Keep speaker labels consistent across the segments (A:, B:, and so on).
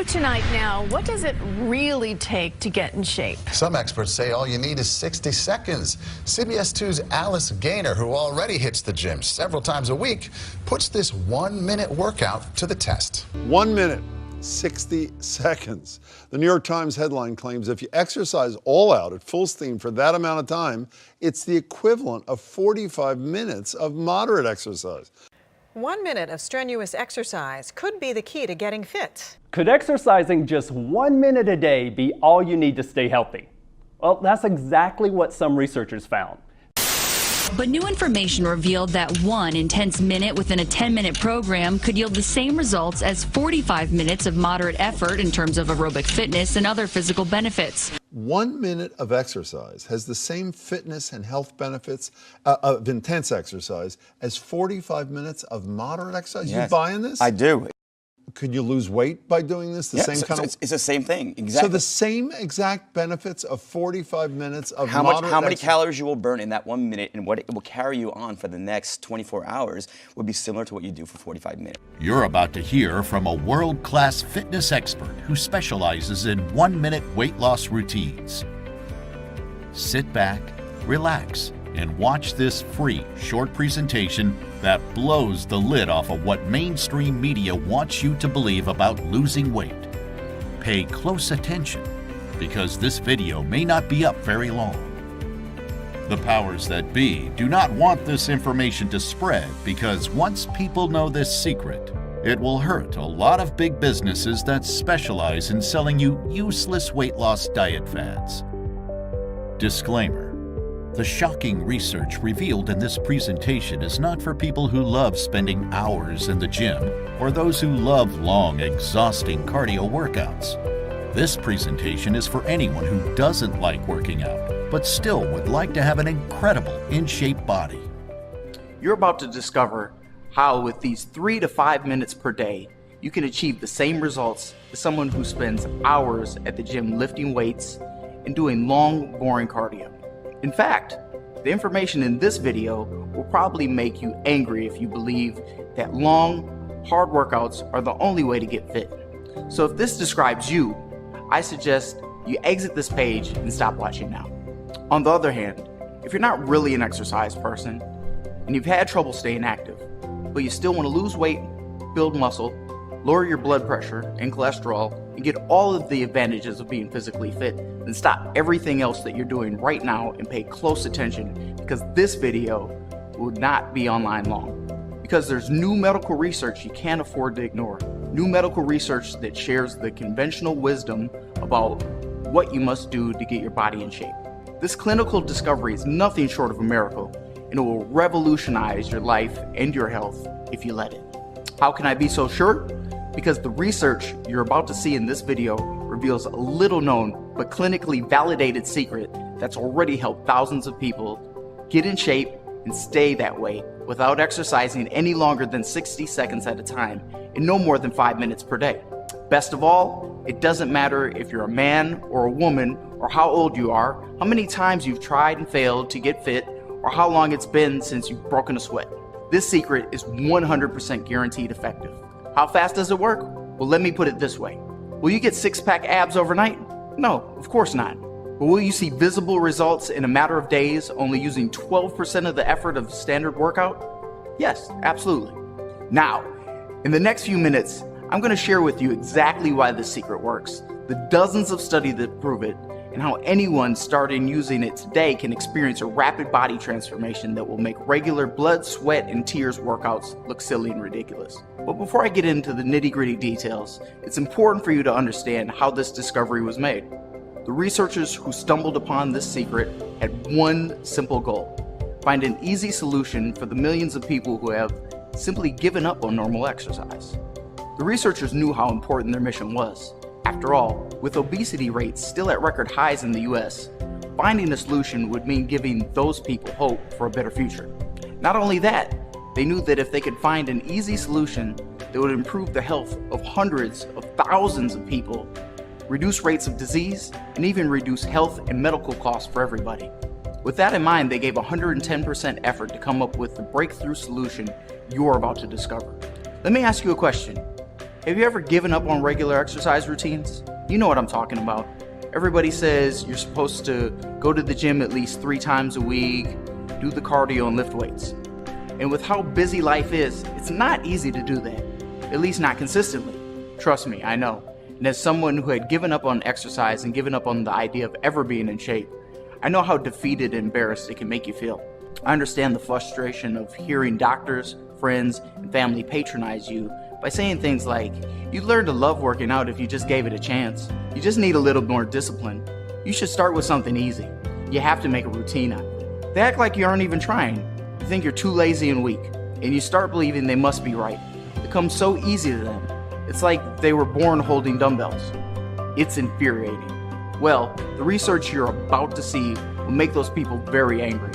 A: Tonight now, what does it really take to get in shape?
B: Some experts say all you need is 60 seconds. CBS 2's Alice Gaynor, who already hits the gym several times a week, puts this 1-minute workout to the test.
C: 1 minute, 60 seconds. The New York Times headline claims if you exercise all out at full steam for that amount of time, it's the equivalent of 45 minutes of moderate exercise.
D: 1 minute of strenuous exercise could be the key to getting fit.
E: Could exercising just 1 minute a day be all you need to stay healthy? Well, that's exactly what some researchers found.
F: But new information revealed that one intense minute within a 10-minute program could yield the same results as 45 minutes of moderate effort in terms of aerobic fitness and other physical benefits.
C: 1 minute of exercise has the same fitness and health benefits of intense exercise as 45 minutes of moderate exercise.
G: Yes,
C: You buying this?
G: I do.
C: Could you lose weight by doing this?
G: It's the same thing, exactly.
C: So the same exact benefits of 45 minutes of
G: how
C: moderate
G: many
C: exercise.
G: calories you will burn in that 1 minute and what it will carry you on for the next 24 hours would be similar to what you do for 45 minutes.
H: You're about to hear from a world-class fitness expert who specializes in 1-minute weight loss routines. Sit back, relax, and watch this free short presentation that blows the lid off of what mainstream media wants you to believe about losing weight. Pay close attention because this video may not be up very long. The powers that be do not want this information to spread because once people know this secret, it will hurt a lot of big businesses that specialize in selling you useless weight loss diet fads. Disclaimer. The shocking research revealed in this presentation is not for people who love spending hours in the gym or those who love long, exhausting cardio workouts. This presentation is for anyone who doesn't like working out, but still would like to have an incredible, in-shape body.
I: You're about to discover how with these 3 to 5 minutes per day, you can achieve the same results as someone who spends hours at the gym lifting weights and doing long, boring cardio. In fact, the information in this video will probably make you angry if you believe that long, hard workouts are the only way to get fit. So if this describes you, I suggest you exit this page and stop watching now. On the other hand, if you're not really an exercise person and you've had trouble staying active, but you still want to lose weight, build muscle, lower your blood pressure and cholesterol, and get all of the advantages of being physically fit, then stop everything else that you're doing right now and pay close attention because this video will not be online long. Because there's new medical research you can't afford to ignore. New medical research that shares the conventional wisdom about what you must do to get your body in shape. This clinical discovery is nothing short of a miracle, and it will revolutionize your life and your health if you let it. How can I be so sure? Because the research you're about to see in this video reveals a little known but clinically validated secret that's already helped thousands of people get in shape and stay that way without exercising any longer than 60 seconds at a time and no more than 5 minutes per day. Best of all, it doesn't matter if you're a man or a woman or how old you are, how many times you've tried and failed to get fit, or how long it's been since you've broken a sweat. This secret is 100% guaranteed effective. How fast does it work? Well, let me put it this way. Will you get six-pack abs overnight? No, of course not. But will you see visible results in a matter of days only using 12% of the effort of a standard workout? Yes, absolutely. Now, in the next few minutes, I'm going to share with you exactly why this secret works, the dozens of studies that prove it, and how anyone starting using it today can experience a rapid body transformation that will make regular blood, sweat, and tears workouts look silly and ridiculous. But before I get into the nitty-gritty details, it's important for you to understand how this discovery was made. The researchers who stumbled upon this secret had one simple goal: find an easy solution for the millions of people who have simply given up on normal exercise. The researchers knew how important their mission was. After all, with obesity rates still at record highs in the US, finding a solution would mean giving those people hope for a better future. Not only that, they knew that if they could find an easy solution that would improve the health of hundreds of thousands of people, reduce rates of disease, and even reduce health and medical costs for everybody. With that in mind, they gave 110% effort to come up with the breakthrough solution you're about to discover. Let me ask you a question. Have you ever given up on regular exercise routines? You know what I'm talking about. Everybody says you're supposed to go to the gym at least 3 times a week, do the cardio and lift weights. And with how busy life is, it's not easy to do that, at least not consistently. Trust me, I know. And as someone who had given up on exercise and given up on the idea of ever being in shape, I know how defeated and embarrassed it can make you feel. I understand the frustration of hearing doctors, friends, and family patronize you by saying things like, you'd learn to love working out if you just gave it a chance. You just need a little more discipline. You should start with something easy. You have to make a routine out of it. They act like you aren't even trying. You think you're too lazy and weak, and you start believing they must be right. It comes so easy to them. It's like they were born holding dumbbells. It's infuriating. Well, the research you're about to see will make those people very angry.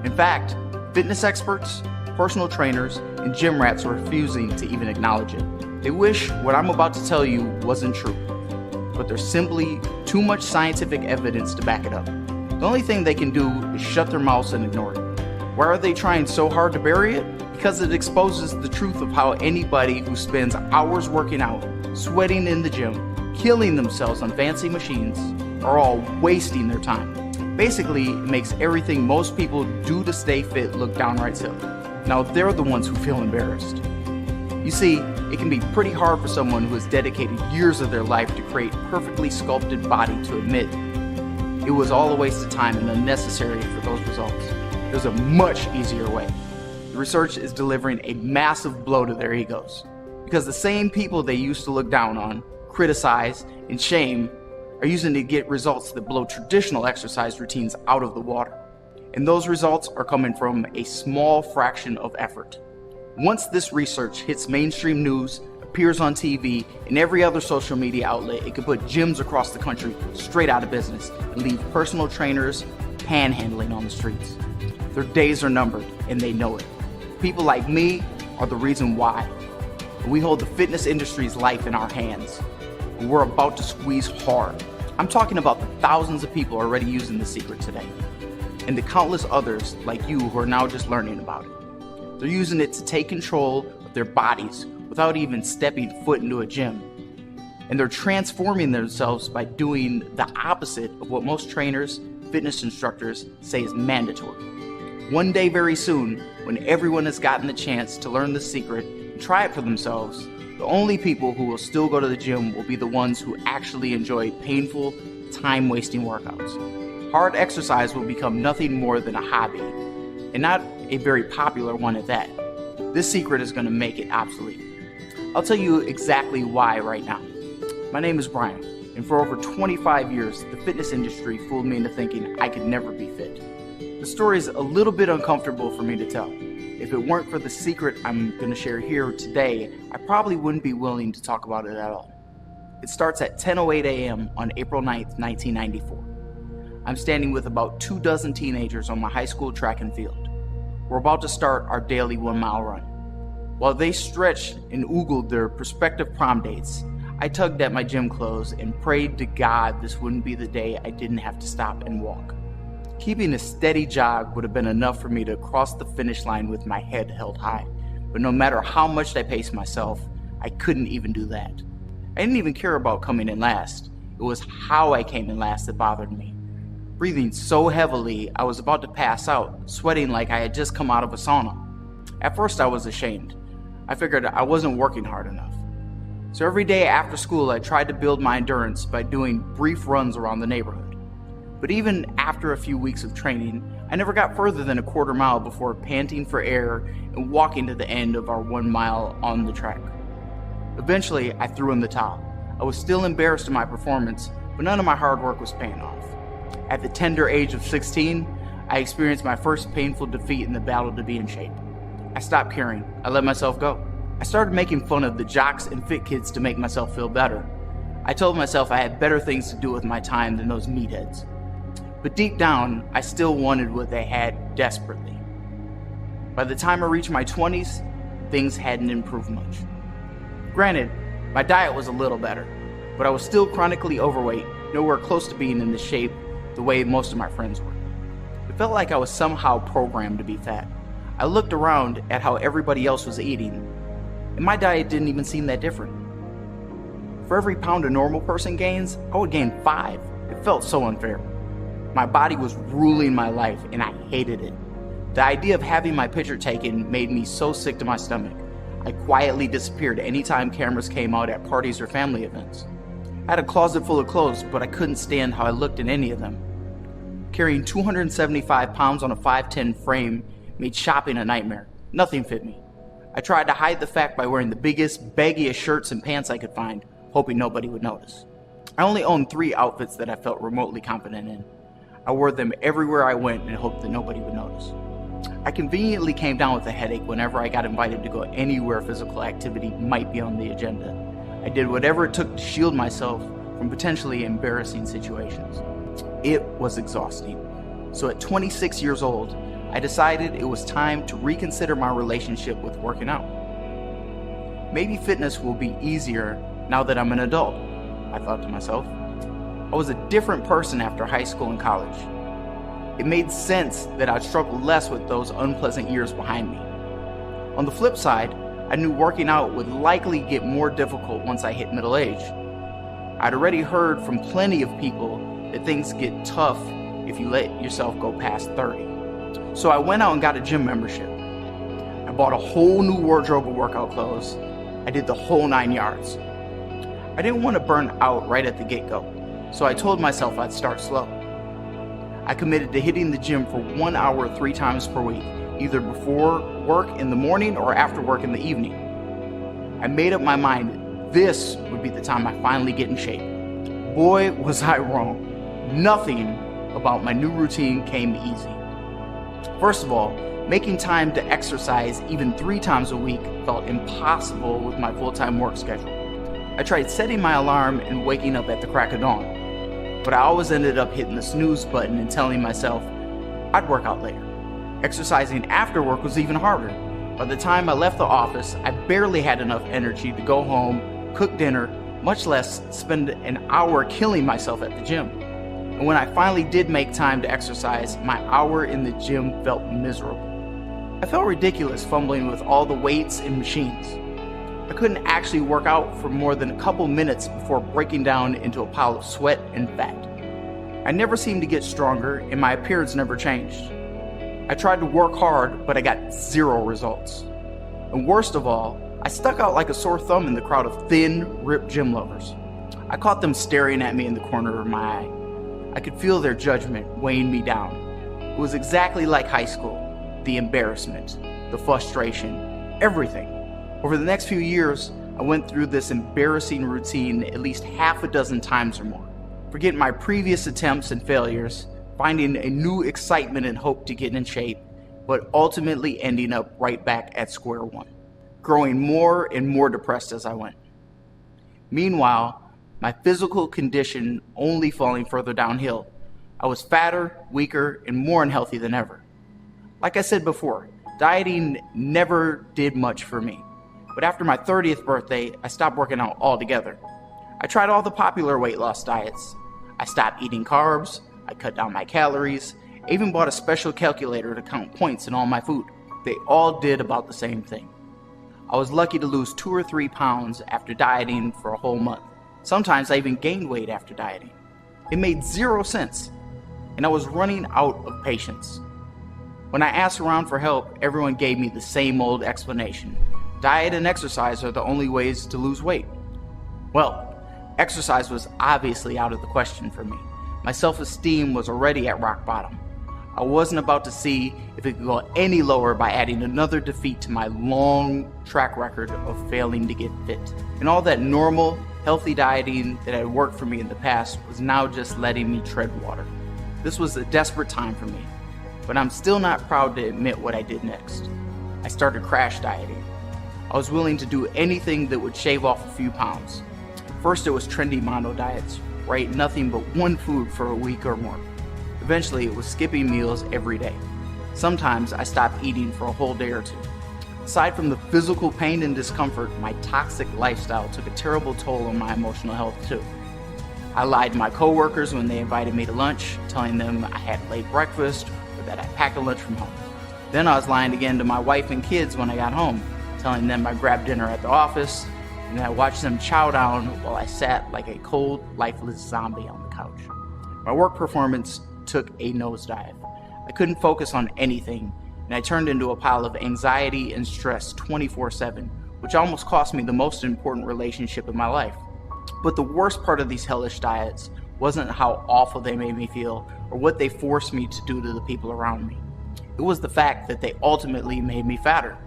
I: In fact, fitness experts, personal trainers, and gym rats are refusing to even acknowledge it. They wish what I'm about to tell you wasn't true, but there's simply too much scientific evidence to back it up. The only thing they can do is shut their mouths and ignore it. Why are they trying so hard to bury it? Because it exposes the truth of how anybody who spends hours working out, sweating in the gym, killing themselves on fancy machines, are all wasting their time. Basically, it makes everything most people do to stay fit look downright silly. Now they're the ones who feel embarrassed. You see, it can be pretty hard for someone who has dedicated years of their life to create a perfectly sculpted body to admit it was all a waste of time and unnecessary for those results. There's a much easier way. The research is delivering a massive blow to their egos, because the same people they used to look down on, criticize, and shame are using to get results that blow traditional exercise routines out of the water. And those results are coming from a small fraction of effort. Once this research hits mainstream news, appears on TV, and every other social media outlet, it could put gyms across the country straight out of business and leave personal trainers panhandling on the streets. Their days are numbered, and they know it. People like me are the reason why. We hold the fitness industry's life in our hands, and we're about to squeeze hard. I'm talking about the thousands of people already using the secret today, and the countless others like you who are now just learning about it. They're using it to take control of their bodies without even stepping foot into a gym. And they're transforming themselves by doing the opposite of what most trainers, fitness instructors say is mandatory. One day very soon, when everyone has gotten the chance to learn the secret and try it for themselves, the only people who will still go to the gym will be the ones who actually enjoy painful, time-wasting workouts. Hard exercise will become nothing more than a hobby, and not a very popular one at that. This secret is going to make it obsolete. I'll tell you exactly why right now. My name is Brian, and for over 25 years, the fitness industry fooled me into thinking I could never be fit. The story is a little bit uncomfortable for me to tell. If it weren't for the secret I'm going to share here today, I probably wouldn't be willing to talk about it at all. It starts at 10:08 a.m. on April 9th, 1994. I'm standing with about 24 teenagers on my high school track and field. We're about to start our daily 1-mile run. While they stretched and oogled their prospective prom dates, I tugged at my gym clothes and prayed to God this wouldn't be the day I didn't have to stop and walk. Keeping a steady jog would have been enough for me to cross the finish line with my head held high, but no matter how much I paced myself, I couldn't even do that. I didn't even care about coming in last. It was how I came in last that bothered me. Breathing so heavily, I was about to pass out, sweating like I had just come out of a sauna. At first, I was ashamed. I figured I wasn't working hard enough. So every day after school, I tried to build my endurance by doing brief runs around the neighborhood. But even after a few weeks of training, I never got further than a quarter mile before panting for air and walking to the end of our 1 mile on the track. Eventually, I threw in the towel. I was still embarrassed of my performance, but none of my hard work was paying off. At the tender age of 16, I experienced my first painful defeat in the battle to be in shape. I stopped caring. I let myself go. I started making fun of the jocks and fit kids to make myself feel better. I told myself I had better things to do with my time than those meatheads. But deep down, I still wanted what they had desperately. By the time I reached my 20s, things hadn't improved much. Granted, my diet was a little better, but I was still chronically overweight, nowhere close to being in the shape the way most of my friends were. It felt like I was somehow programmed to be fat. I looked around at how everybody else was eating, and my diet didn't even seem that different. For every pound a normal person gains, I would gain 5. It felt so unfair. My body was ruling my life, and I hated it. The idea of having my picture taken made me so sick to my stomach. I quietly disappeared anytime cameras came out at parties or family events. I had a closet full of clothes, but I couldn't stand how I looked in any of them. Carrying 275 pounds on a 5'10" frame made shopping a nightmare. Nothing fit me. I tried to hide the fact by wearing the biggest, baggiest shirts and pants I could find, hoping nobody would notice. I only owned 3 outfits that I felt remotely confident in. I wore them everywhere I went and hoped that nobody would notice. I conveniently came down with a headache whenever I got invited to go anywhere physical activity might be on the agenda. I did whatever it took to shield myself from potentially embarrassing situations. It was exhausting. So at 26 years old, I decided it was time to reconsider my relationship with working out. Maybe fitness will be easier now that I'm an adult, I thought to myself. I was a different person after high school and college. It made sense that I'd struggle less with those unpleasant years behind me. On the flip side, I knew working out would likely get more difficult once I hit middle age. I'd already heard from plenty of people that things get tough if you let yourself go past 30. So I went out and got a gym membership. I bought a whole new wardrobe of workout clothes. I did the whole 9 yards. I didn't want to burn out right at the get-go, so I told myself I'd start slow. I committed to hitting the gym for 1 hour 3 times per week, either before work in the morning or after work in the evening. I made up my mind this would be the time I finally get in shape. Boy, was I wrong. Nothing about my new routine came easy. First of all, making time to exercise even 3 times a week felt impossible with my full-time work schedule. I tried setting my alarm and waking up at the crack of dawn, but I always ended up hitting the snooze button and telling myself I'd work out later. Exercising after work was even harder. By the time I left the office, I barely had enough energy to go home, cook dinner, much less spend an hour killing myself at the gym. And when I finally did make time to exercise, my hour in the gym felt miserable. I felt ridiculous fumbling with all the weights and machines. I couldn't actually work out for more than a couple minutes before breaking down into a pile of sweat and fat. I never seemed to get stronger, and my appearance never changed. I tried to work hard, but I got 0 results. And worst of all, I stuck out like a sore thumb in the crowd of thin, ripped gym lovers. I caught them staring at me in the corner of my eye. I could feel their judgment weighing me down. It was exactly like high school. The embarrassment, the frustration, everything. Over the next few years, I went through this embarrassing routine at least half a dozen times or more. Forgetting my previous attempts and failures, finding a new excitement and hope to get in shape, but ultimately ending up right back at square one, growing more and more depressed as I went. Meanwhile, my physical condition only falling further downhill. I was fatter, weaker, and more unhealthy than ever. Like I said before, dieting never did much for me. But after my 30th birthday, I stopped working out altogether. I tried all the popular weight loss diets. I stopped eating carbs, I cut down my calories, I even bought a special calculator to count points in all my food. They all did about the same thing. I was lucky to lose 2 or 3 pounds after dieting for a whole month. Sometimes I even gained weight after dieting. It made 0 sense, and I was running out of patience. When I asked around for help, everyone gave me the same old explanation. Diet and exercise are the only ways to lose weight. Well, exercise was obviously out of the question for me. My self-esteem was already at rock bottom. I wasn't about to see if it could go any lower by adding another defeat to my long track record of failing to get fit. And all that normal, healthy dieting that had worked for me in the past was now just letting me tread water. This was a desperate time for me, but I'm still not proud to admit what I did next. I started crash dieting. I was willing to do anything that would shave off a few pounds. First, it was trendy mono diets, where I ate nothing but one food for a week or more. Eventually, it was skipping meals every day. Sometimes I stopped eating for a whole day or 2. Aside from the physical pain and discomfort, my toxic lifestyle took a terrible toll on my emotional health too. I lied to my coworkers when they invited me to lunch, telling them I had late breakfast or that I packed a lunch from home. Then I was lying again to my wife and kids when I got home, telling them I grabbed dinner at the office, and I watched them chow down while I sat like a cold, lifeless zombie on the couch. My work performance took a nosedive. I couldn't focus on anything, and I turned into a pile of anxiety and stress 24/7, which almost cost me the most important relationship in my life. But the worst part of these hellish diets wasn't how awful they made me feel or what they forced me to do to the people around me. It was the fact that they ultimately made me fatter.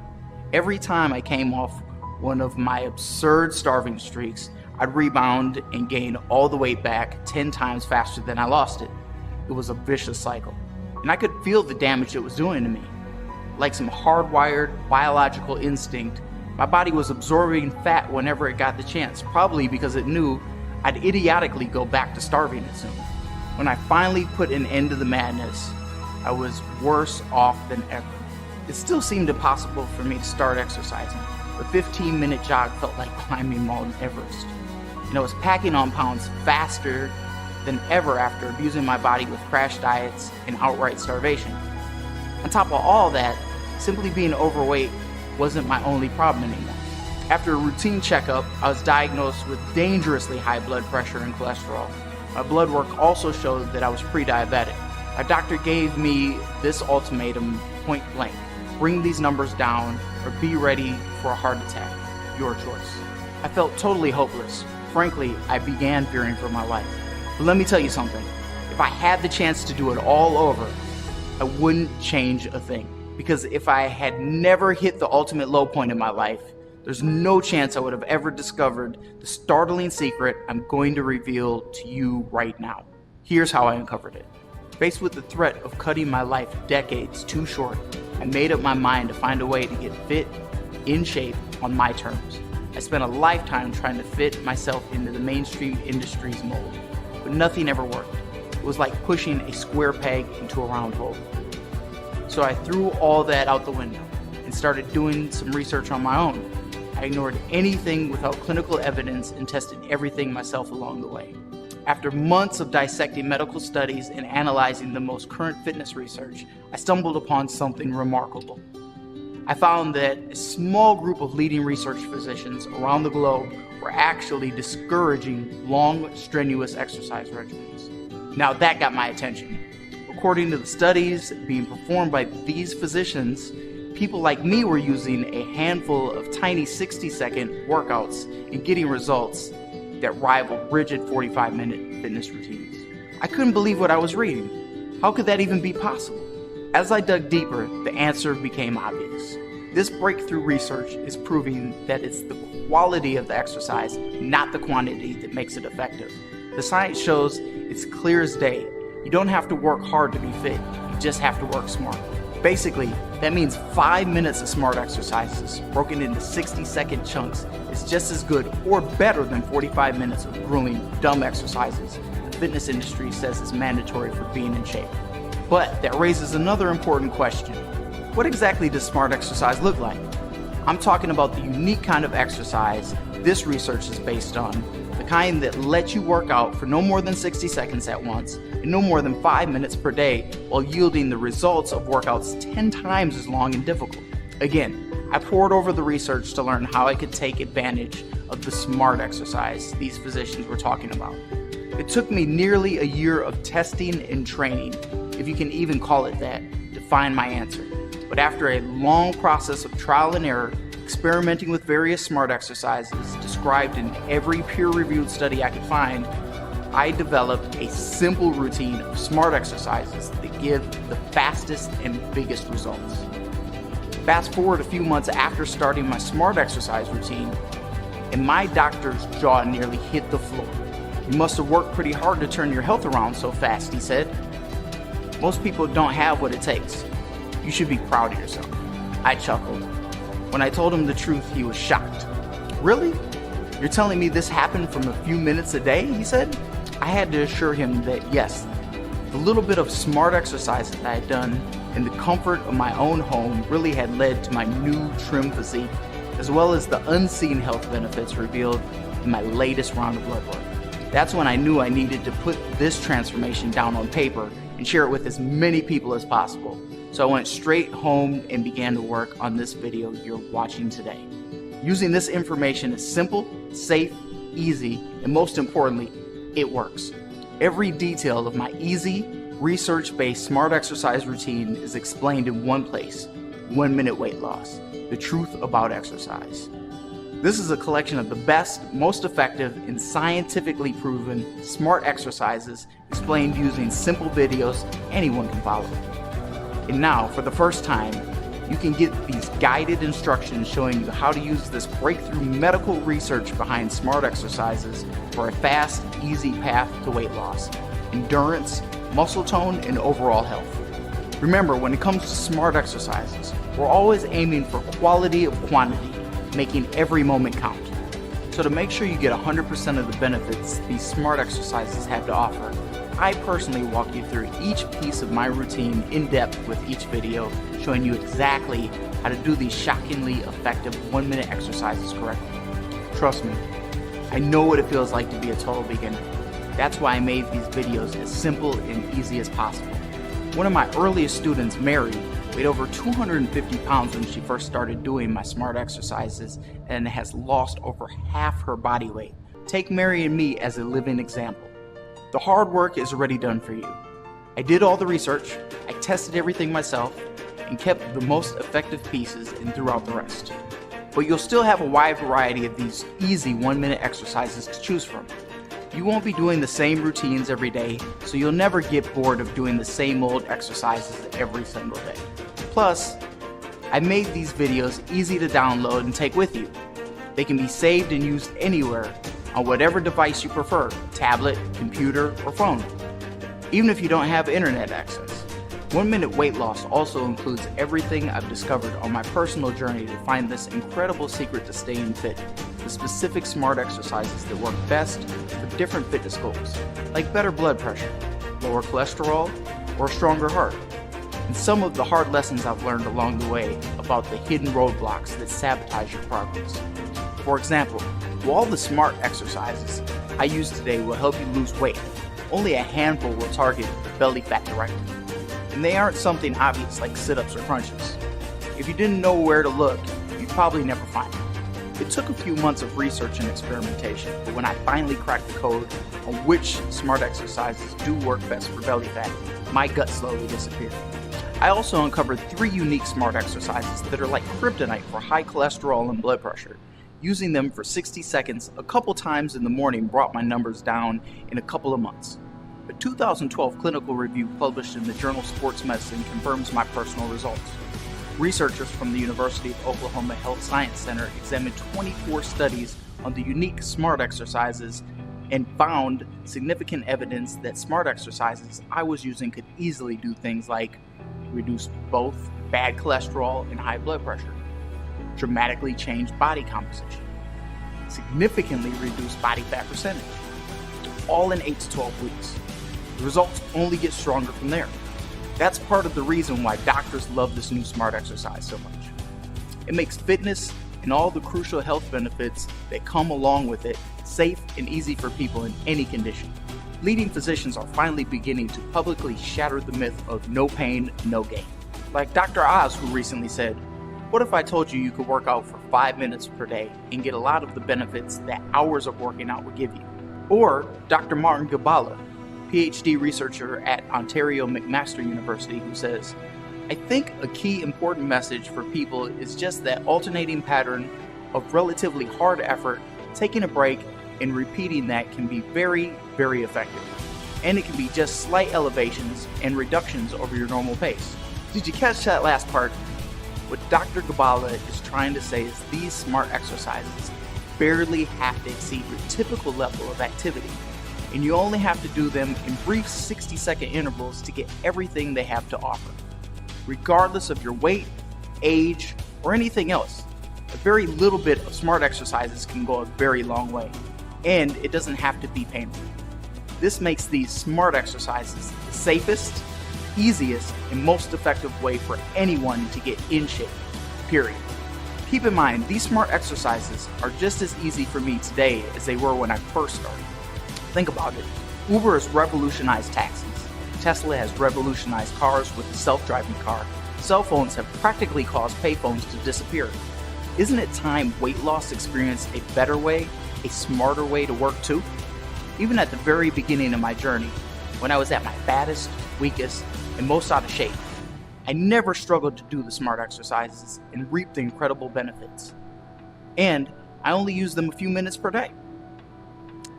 I: Every time I came off one of my absurd starving streaks, I'd rebound and gain all the weight back 10 times faster than I lost it. It was a vicious cycle, and I could feel the damage it was doing to me. Like some hardwired biological instinct, my body was absorbing fat whenever it got the chance, probably because it knew I'd idiotically go back to starving it soon. When I finally put an end to the madness, I was worse off than ever. It still seemed impossible for me to start exercising. The 15-minute jog felt like climbing Mount Everest. And I was packing on pounds faster than ever after abusing my body with crash diets and outright starvation. On top of all that, simply being overweight wasn't my only problem anymore. After a routine checkup, I was diagnosed with dangerously high blood pressure and cholesterol. My blood work also showed that I was pre-diabetic. My doctor gave me this ultimatum point blank: bring these numbers down or be ready for a heart attack. Your choice. I felt totally hopeless. Frankly, I began fearing for my life. But let me tell you something. If I had the chance to do it all over, I wouldn't change a thing. Because if I had never hit the ultimate low point in my life, there's no chance I would have ever discovered the startling secret I'm going to reveal to you right now. Here's how I uncovered it. Faced with the threat of cutting my life decades too short, I made up my mind to find a way to get fit, in shape, on my terms. I spent a lifetime trying to fit myself into the mainstream industry's mold, but nothing ever worked. It was like pushing a square peg into a round hole. So I threw all that out the window and started doing some research on my own. I ignored anything without clinical evidence and tested everything myself along the way. After months of dissecting medical studies and analyzing the most current fitness research, I stumbled upon something remarkable. I found that a small group of leading research physicians around the globe were actually discouraging long, strenuous exercise regimens. Now that got my attention. According to the studies being performed by these physicians, people like me were using a handful of tiny 60-second workouts and getting results that rivaled rigid 45-minute fitness routines. I couldn't believe what I was reading. How could that even be possible? As I dug deeper, the answer became obvious. This breakthrough research is proving that it's the quality of the exercise, not the quantity, that makes it effective. The science shows it's clear as day. You don't have to work hard to be fit, you just have to work smart. Basically, that means 5 minutes of smart exercises broken into 60-second chunks is just as good or better than 45 minutes of grueling, dumb exercises the fitness industry says is mandatory for being in shape. But that raises another important question. What exactly does smart exercise look like? I'm talking about the unique kind of exercise this research is based on, the kind that lets you work out for no more than 60 seconds at once and no more than 5 minutes per day while yielding the results of workouts 10 times as long and difficult. Again, I pored over the research to learn how I could take advantage of the smart exercise these physicians were talking about. It took me nearly a year of testing and training, if you can even call it that, to find my answer. But after a long process of trial and error, experimenting with various smart exercises described in every peer-reviewed study I could find, I developed a simple routine of smart exercises that give the fastest and biggest results. Fast forward a few months after starting my smart exercise routine, and my doctor's jaw nearly hit the floor. "You must have worked pretty hard to turn your health around so fast," he said. "Most people don't have what it takes. You should be proud of yourself." I chuckled. When I told him the truth, he was shocked. "Really? You're telling me this happened from a few minutes a day?" he said. I had to assure him that yes, the little bit of smart exercise that I had done in the comfort of my own home really had led to my new trim physique, as well as the unseen health benefits revealed in my latest round of blood work. That's when I knew I needed to put this transformation down on paper and share it with as many people as possible. So I went straight home and began to work on this video you're watching today. Using this information is simple safe, easy, and most importantly, it works. Every detail of my easy, research-based smart exercise routine is explained in one place: 1 Minute Weight Loss, the truth about exercise. This is a collection of the best, most effective, and scientifically proven smart exercises explained using simple videos anyone can follow. And now, for the first time, you can get these guided instructions showing you how to use this breakthrough medical research behind smart exercises for a fast, easy path to weight loss, endurance, muscle tone, and overall health. Remember, when it comes to smart exercises, we're always aiming for quality of quantity, making every moment count. So to make sure you get 100% of the benefits these smart exercises have to offer, I personally walk you through each piece of my routine in depth with each video, showing you exactly how to do these shockingly effective 1 minute exercises correctly. Trust me, I know what it feels like to be a total beginner. That's why I made these videos as simple and easy as possible. One of my earliest students, Mary, weighed over 250 pounds when she first started doing my smart exercises and has lost over half her body weight. Take Mary and me as a living example. The hard work is already done for you. I did all the research, I tested everything myself, and kept the most effective pieces and threw out the rest. But you'll still have a wide variety of these easy 1 minute exercises to choose from. You won't be doing the same routines every day, so you'll never get bored of doing the same old exercises every single day. Plus, I made these videos easy to download and take with you. They can be saved and used anywhere on whatever device you prefer, tablet, computer, or phone. Even if you don't have internet access. 1 Minute Weight Loss also includes everything I've discovered on my personal journey to find this incredible secret to staying fit, the specific smart exercises that work best for different fitness goals, like better blood pressure, lower cholesterol, or a stronger heart. And some of the hard lessons I've learned along the way about the hidden roadblocks that sabotage your progress. For example, while all the smart exercises I use today will help you lose weight, only a handful will target belly fat directly. And they aren't something obvious like sit-ups or crunches. If you didn't know where to look, you'd probably never find them. It took a few months of research and experimentation, but when I finally cracked the code on which smart exercises do work best for belly fat, my gut slowly disappeared. I also uncovered 3 unique smart exercises that are like kryptonite for high cholesterol and blood pressure. Using them for 60 seconds a couple times in the morning brought my numbers down in a couple of months. A 2012 clinical review published in the journal Sports Medicine confirms my personal results. Researchers from the University of Oklahoma Health Science Center examined 24 studies on the unique smart exercises and found significant evidence that smart exercises I was using could easily do things like reduce both bad cholesterol and high blood pressure, dramatically change body composition, significantly reduce body fat percentage, all in 8 to 12 weeks. The results only get stronger from there. That's part of the reason why doctors love this new smart exercise so much. It makes fitness and all the crucial health benefits that come along with it safe and easy for people in any condition. Leading physicians are finally beginning to publicly shatter the myth of no pain, no gain. Like Dr. Oz, who recently said, "What if I told you you could work out for 5 minutes per day and get a lot of the benefits that hours of working out would give you?" Or Dr. Martin Gabala, PhD researcher at Ontario McMaster University, who says, "I think a key important message for people is just that alternating pattern of relatively hard effort, taking a break, and repeating that can be very, very effective. And it can be just slight elevations and reductions over your normal pace." Did you catch that last part? What Dr. Gabala is trying to say is these smart exercises barely have to exceed your typical level of activity, and you only have to do them in brief 60-second intervals to get everything they have to offer. Regardless of your weight, age, or anything else, a very little bit of smart exercises can go a very long way, and it doesn't have to be painful. This makes these smart exercises the safest, easiest, and most effective way for anyone to get in shape, period. Keep in mind, these smart exercises are just as easy for me today as they were when I first started. Think about it. Uber has revolutionized taxis. Tesla has revolutionized cars with the self-driving car. Cell phones have practically caused payphones to disappear. Isn't it time weight loss experienced a better way, a smarter way to work too? Even at the very beginning of my journey, when I was at my baddest, weakest, and most out of shape, I never struggled to do the smart exercises and reap the incredible benefits. And I only use them a few minutes per day.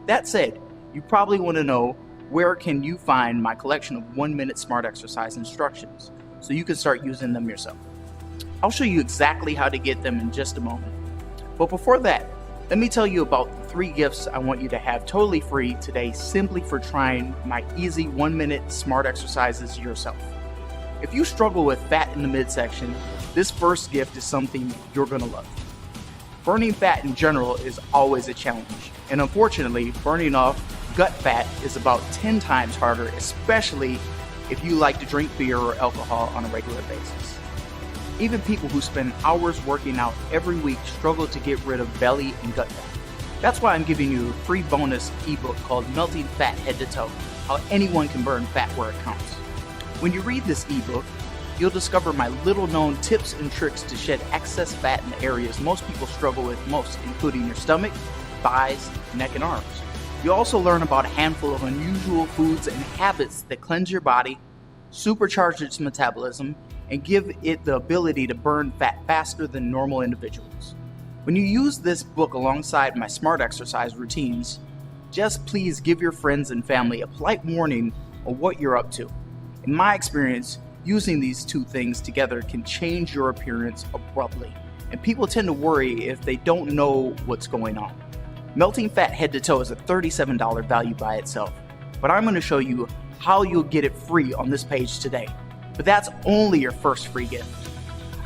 I: That said, you probably want to know, where can you find my collection of 1-minute smart exercise instructions so you can start using them yourself? I'll show you exactly how to get them in just a moment. But before that, let me tell you about the 3 gifts I want you to have totally free today, simply for trying my easy 1-minute smart exercises yourself. If you struggle with fat in the midsection, this first gift is something you're going to love. Burning fat in general is always a challenge, and unfortunately, burning off gut fat is about 10 times harder, especially if you like to drink beer or alcohol on a regular basis. Even people who spend hours working out every week struggle to get rid of belly and gut fat. That's why I'm giving you a free bonus ebook called Melting Fat Head to Toe, How Anyone Can Burn Fat Where It Counts. When you read this ebook, you'll discover my little known tips and tricks to shed excess fat in the areas most people struggle with most, including your stomach, thighs, neck, and arms. You'll also learn about a handful of unusual foods and habits that cleanse your body, supercharge its metabolism, and give it the ability to burn fat faster than normal individuals. When you use this book alongside my smart exercise routines, just please give your friends and family a polite warning on what you're up to. In my experience, using these 2 things together can change your appearance abruptly, and people tend to worry if they don't know what's going on. Melting Fat Head to Toe is a $37 value by itself, but I'm going to show you how you'll get it free on this page today. But that's only your first free gift.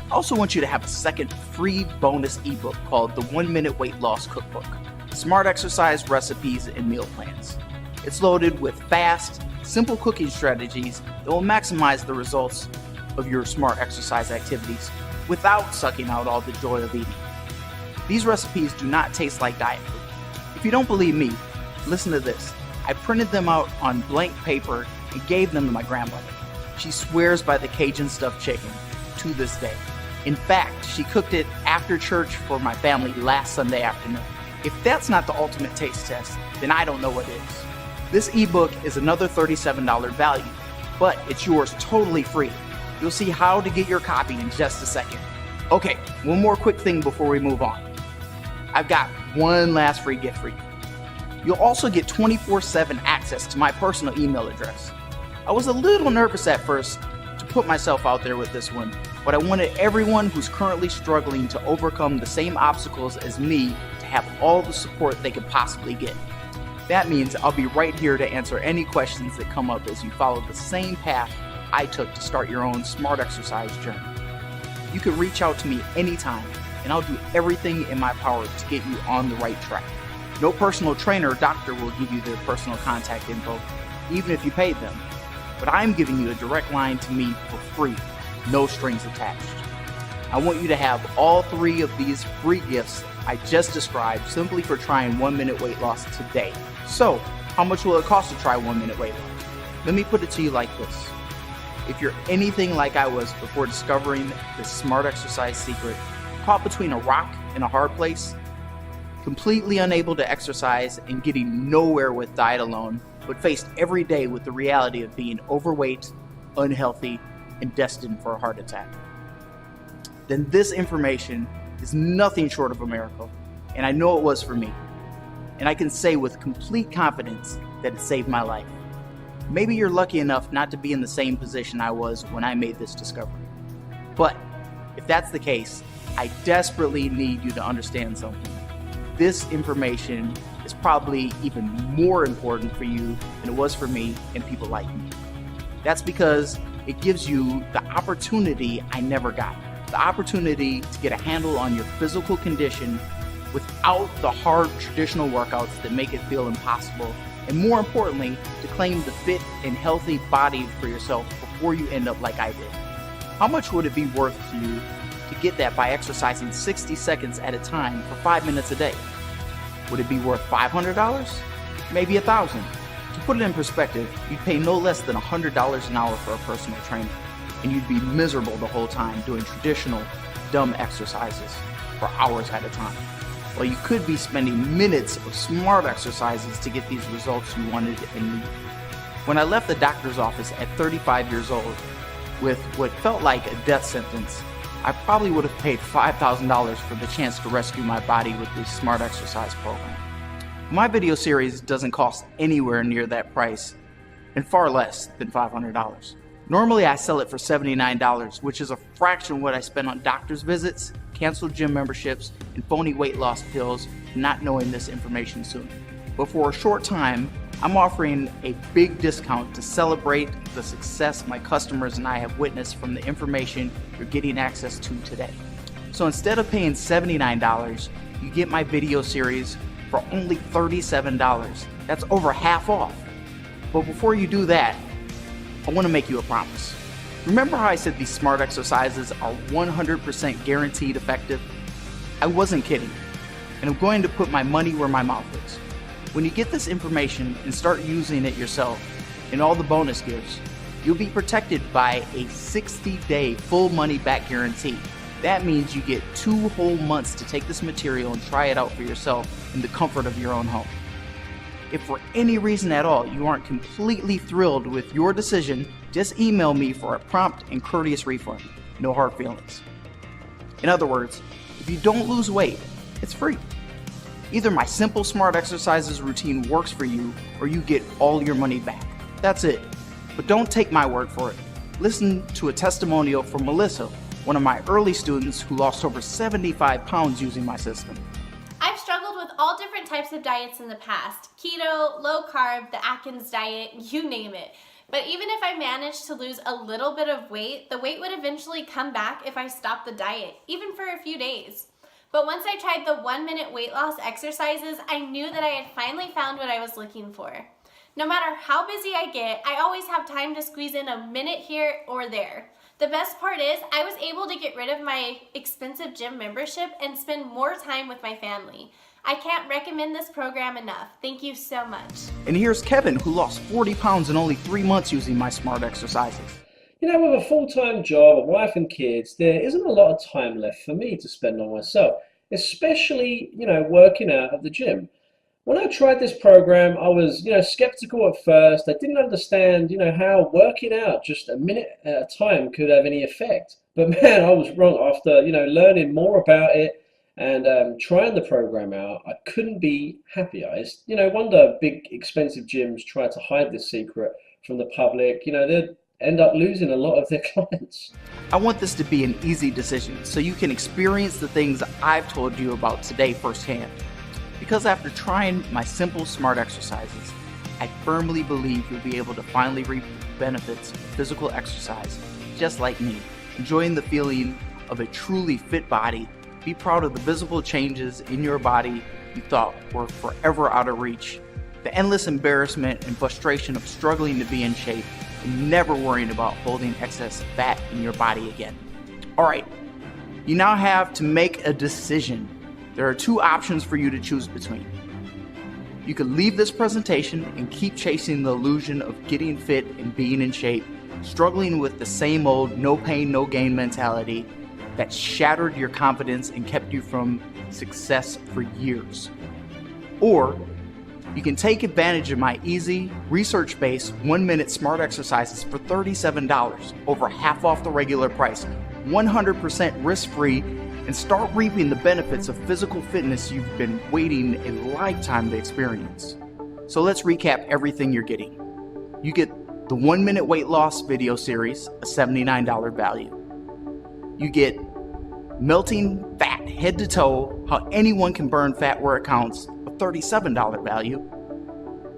I: I also want you to have a second free bonus ebook called the 1-Minute Weight Loss Cookbook, Smart Exercise Recipes and Meal Plans. It's loaded with fast, simple cooking strategies that will maximize the results of your smart exercise activities without sucking out all the joy of eating. These recipes do not taste like diet food. If you don't believe me, listen to this. I printed them out on blank paper and gave them to my grandmother. She swears by the Cajun stuffed chicken to this day. In fact, she cooked it after church for my family last Sunday afternoon. If that's not the ultimate taste test, then I don't know what is. This ebook is another $37 value, but it's yours totally free. You'll see how to get your copy in just a second. Okay, one more quick thing before we move on. I've got one last free gift for you. You'll also get 24/7 access to my personal email address. I was a little nervous at first to put myself out there with this one, but I wanted everyone who's currently struggling to overcome the same obstacles as me to have all the support they could possibly get. That means I'll be right here to answer any questions that come up as you follow the same path I took to start your own smart exercise journey. You can reach out to me anytime, and I'll do everything in my power to get you on the right track. No personal trainer or doctor will give you their personal contact info, even if you paid them. But I'm giving you a direct line to me for free, no strings attached. I want you to have all 3 of these free gifts I just described simply for trying 1-minute weight loss today. So, how much will it cost to try 1-minute weight loss? Let me put it to you like this. If you're anything like I was before discovering this smart exercise secret, caught between a rock and a hard place, completely unable to exercise and getting nowhere with diet alone, but faced every day with the reality of being overweight, unhealthy, and destined for a heart attack, then this information is nothing short of a miracle, and I know it was for me. And I can say with complete confidence that it saved my life. Maybe you're lucky enough not to be in the same position I was when I made this discovery. But if that's the case, I desperately need you to understand something. This information is probably even more important for you than it was for me and people like me. That's because it gives you the opportunity I never got. The opportunity to get a handle on your physical condition without the hard traditional workouts that make it feel impossible, and more importantly, to claim the fit and healthy body for yourself before you end up like I did. How much would it be worth to you to get that by exercising 60 seconds at a time for 5 minutes a day? Would it be worth $500? Maybe $1,000? To put it in perspective, you'd pay no less than $100 an hour for a personal trainer, and you'd be miserable the whole time doing traditional, dumb exercises for hours at a time. while you could be spending minutes of smart exercises to get these results you wanted and needed. When I left the doctor's office at 35 years old with what felt like a death sentence, I probably would have paid $5,000 for the chance to rescue my body with this smart exercise program. My video series doesn't cost anywhere near that price, and far less than $500. Normally I sell it for $79, which is a fraction of what I spend on doctor's visits, canceled gym memberships, and phony weight loss pills, not knowing this information sooner. But for a short time, I'm offering a big discount to celebrate the success my customers and I have witnessed from the information you're getting access to today. So instead of paying $79, you get my video series for only $37. That's over half off. But before you do that, I want to make you a promise. Remember how I said these smart exercises are 100% guaranteed effective? I wasn't kidding, and I'm going to put my money where my mouth is. When you get this information and start using it yourself, and all the bonus gifts, you'll be protected by a 60-day full money back guarantee. That means you get 2 whole months to take this material and try it out for yourself in the comfort of your own home. If for any reason at all you aren't completely thrilled with your decision, just email me for a prompt and courteous refund. No hard feelings. In other words, if you don't lose weight, it's free. Either my simple smart exercises routine works for you, or you get all your money back. That's it. But don't take my word for it. Listen to a testimonial from Melissa, one of my early students who lost over 75 pounds using my system.
J: I've struggled with all different types of diets in the past. Keto, low carb, the Atkins diet, you name it. But even if I managed to lose a little bit of weight, the weight would eventually come back if I stopped the diet, even for a few days. But once I tried the 1-minute weight loss exercises, I knew that I had finally found what I was looking for. No matter how busy I get, I always have time to squeeze in a minute here or there. The best part is I was able to get rid of my expensive gym membership and spend more time with my family. I can't recommend this program enough. Thank you so much.
I: And here's Kevin, who lost 40 pounds in only 3 months using my smart exercises.
K: You know, with a full-time job, a wife and kids, there isn't a lot of time left for me to spend on myself, especially, working out at the gym. When I tried this program, I was, skeptical at first. I didn't understand, how working out just a minute at a time could have any effect. But man, I was wrong. After, learning more about it and trying the program out, I couldn't be happier. It's, wonder big expensive gyms try to hide this secret from the public. They'd end up losing a lot of their clients.
I: I want this to be an easy decision so you can experience the things I've told you about today firsthand. Because after trying my simple smart exercises, I firmly believe you'll be able to finally reap the benefits of physical exercise, just like me, enjoying the feeling of a truly fit body. Be proud of the visible changes in your body you thought were forever out of reach, the endless embarrassment and frustration of struggling to be in shape, and never worrying about holding excess fat in your body again. All right, you now have to make a decision. There are 2 options for you to choose between. You could leave this presentation and keep chasing the illusion of getting fit and being in shape, struggling with the same old no pain, no gain mentality that shattered your confidence and kept you from success for years. Or you can take advantage of my easy, research-based 1-minute smart exercises for $37, over half off the regular price, 100% risk-free, and start reaping the benefits of physical fitness you've been waiting a lifetime to experience. So let's recap everything you're getting. You get the 1-minute weight loss video series, a $79 value. You get melting fat head to toe, how anyone can burn fat where it counts, a $37 value.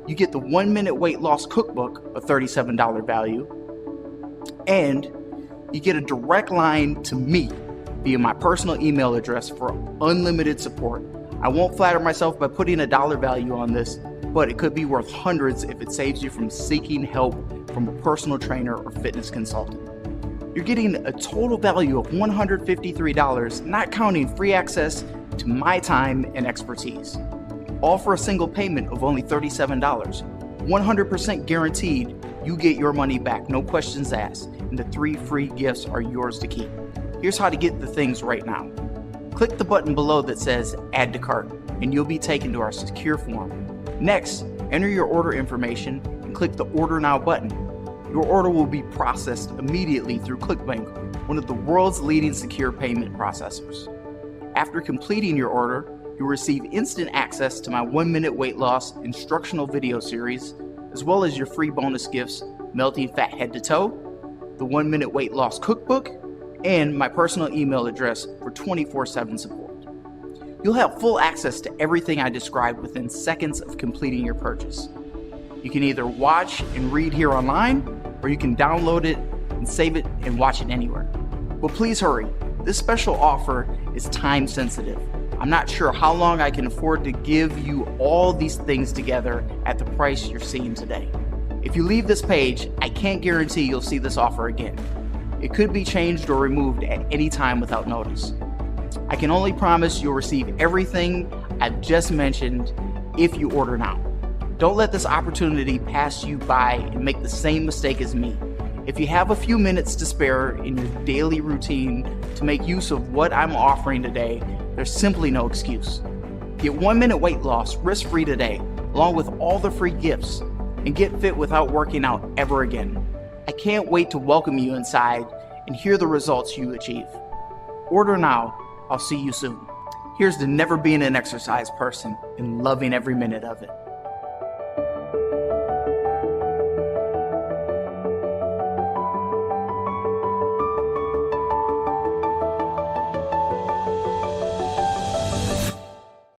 I: You get the 1-minute weight loss cookbook, a $37 value. And you get a direct line to me via my personal email address for unlimited support. I won't flatter myself by putting a dollar value on this, but it could be worth hundreds if it saves you from seeking help from a personal trainer or fitness consultant. You're getting a total value of $153, not counting free access to my time and expertise. All for a single payment of only $37. 100% guaranteed you get your money back, no questions asked, and the 3 free gifts are yours to keep. Here's how to get the things right now. Click the button below that says Add to Cart, and you'll be taken to our secure form. Next, enter your order information and click the Order Now button. Your order will be processed immediately through ClickBank, one of the world's leading secure payment processors. After completing your order, you'll receive instant access to my 1-minute weight loss instructional video series, as well as your free bonus gifts, Melting Fat Head to Toe, the 1-minute weight loss cookbook, and my personal email address for 24/7 support. You'll have full access to everything I described within seconds of completing your purchase. You can either watch and read here online, or you can download it and save it and watch it anywhere. But please hurry, this special offer is time sensitive. I'm not sure how long I can afford to give you all these things together at the price you're seeing today. If you leave this page, I can't guarantee you'll see this offer again. It could be changed or removed at any time without notice. I can only promise you'll receive everything I've just mentioned if you order now. Don't let this opportunity pass you by and make the same mistake as me. If you have a few minutes to spare in your daily routine to make use of what I'm offering today, there's simply no excuse. Get 1-minute weight loss risk-free today, along with all the free gifts, and get fit without working out ever again. I can't wait to welcome you inside and hear the results you achieve. Order now. I'll see you soon. Here's to never being an exercise person and loving every minute of it.